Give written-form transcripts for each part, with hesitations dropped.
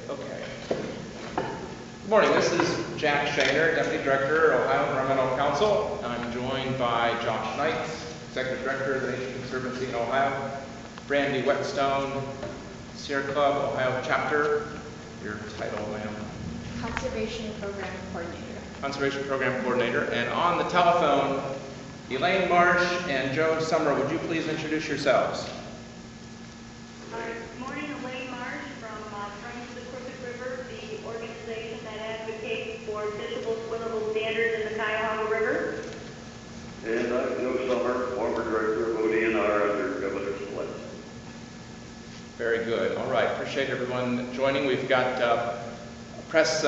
Okay. Good morning. This is Jack Shaner, Deputy Director, Ohio Environmental Council. I'm joined by Josh Knight, Executive Director of the Nature Conservancy in Ohio, Brandy Whetstone, Sierra Club, Ohio Chapter. Your title, ma'am? Conservation Program Coordinator. Conservation Program Coordinator. And on the telephone, Elaine Marsh and Joan Summer. Would you please introduce yourselves? Good morning, Elaine Marsh from Friends of the Crooked River, the organization that advocates for fishable, swimmable standards in the Cuyahoga River. And I'm Joe Summer, former Director of ODNR under Governor Flint. Very good. All right. Appreciate everyone joining. We've got a press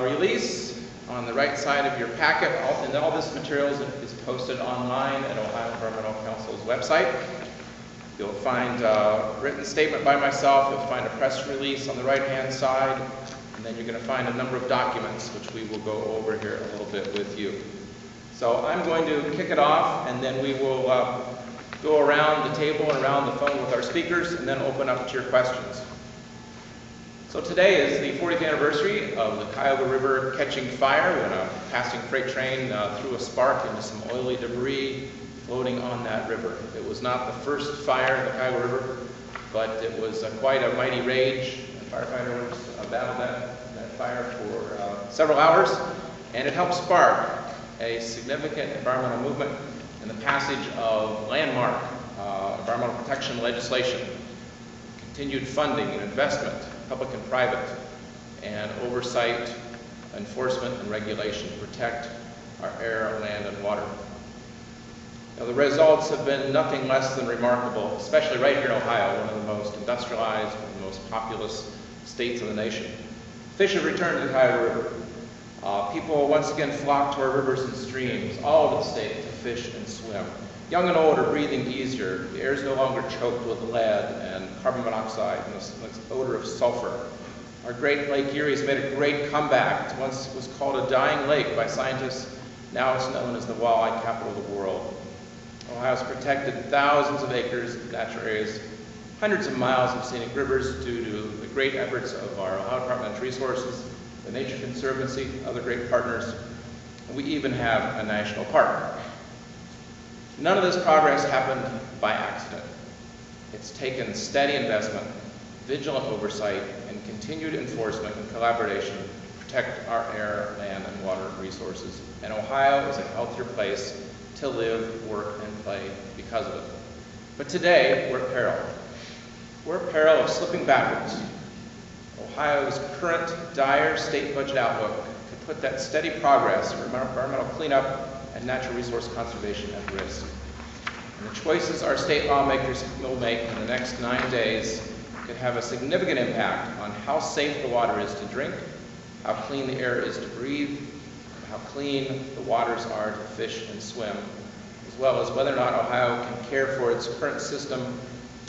release on the right side of your packet, and all this material is posted online at Ohio Environmental Council's website. You'll find a written statement by myself, you'll find a press release on the right-hand side, and then you're going to find a number of documents which we will go over here a little bit with you. So I'm going to kick it off, and then we will go around the table and around the phone with our speakers, and then open up to your questions. So today is the 40th anniversary of the Cuyahoga River catching fire when a passing freight train threw a spark into some oily debris floating on that river. It was not the first fire in the Cuyahoga River, but it was quite a mighty rage. The firefighters battled that fire for several hours, and it helped spark a significant environmental movement in the passage of landmark environmental protection legislation, continued funding and investment, public and private, and oversight, enforcement, and regulation to protect our air, land, and water. Now, the results have been nothing less than remarkable, especially right here in Ohio, one of the most industrialized, one of the most populous states of the nation. Fish have returned to the Cuyahoga River. People once again flock to our rivers and streams, all of the state, to fish and swim. Young and old are breathing easier. The air is no longer choked with lead and carbon monoxide and this odor of sulfur. Our great Lake Erie has made a great comeback. It once was called a dying lake by scientists. Now it's known as the walleye capital of the world. Ohio has protected thousands of acres of natural areas, hundreds of miles of scenic rivers due to the great efforts of our Ohio Department of Natural Resources, the Nature Conservancy, other great partners. And we even have a national park. None of this progress happened by accident. It's taken steady investment, vigilant oversight, and continued enforcement and collaboration to protect our air, land, and water resources. And Ohio is a healthier place to live, work, and play because of it. But today, we're at peril. We're at peril of slipping backwards. Ohio's current dire state budget outlook could put that steady progress for environmental cleanup and natural resource conservation at risk. And the choices our state lawmakers will make in the next 9 days could have a significant impact on how safe the water is to drink, how clean the air is to breathe, how clean the waters are to fish and swim, as well as whether or not Ohio can care for its current system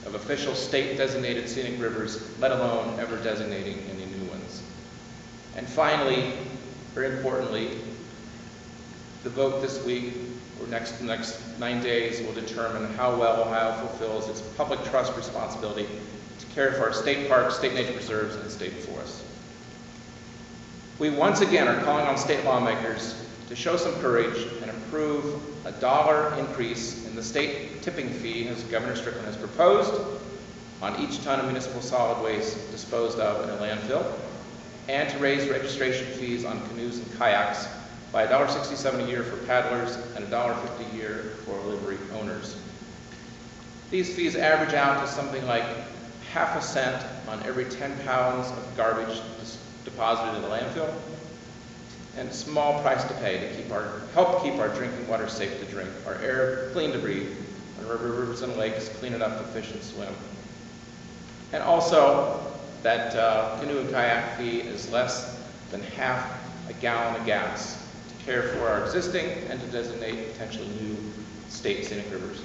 of official state-designated scenic rivers, let alone ever designating any new ones. And finally, very importantly, the vote this week or next 9 days will determine how well Ohio fulfills its public trust responsibility to care for our state parks, state nature preserves, and state forests. We once again are calling on state lawmakers to show some courage and approve a $1 increase in the state tipping fee, as Governor Strickland has proposed, on each ton of municipal solid waste disposed of in a landfill, and to raise registration fees on canoes and kayaks by $1.67 a year for paddlers and $1.50 a year for livery owners. These fees average out to something like ½ cent on every 10 pounds of garbage deposited in the landfill, and a small price to pay to help keep our drinking water safe to drink, our air clean to breathe, and our rivers and lakes clean enough to fish and swim. And also, that canoe and kayak fee is less than half a gallon of gas to care for our existing and to designate potentially new state scenic rivers.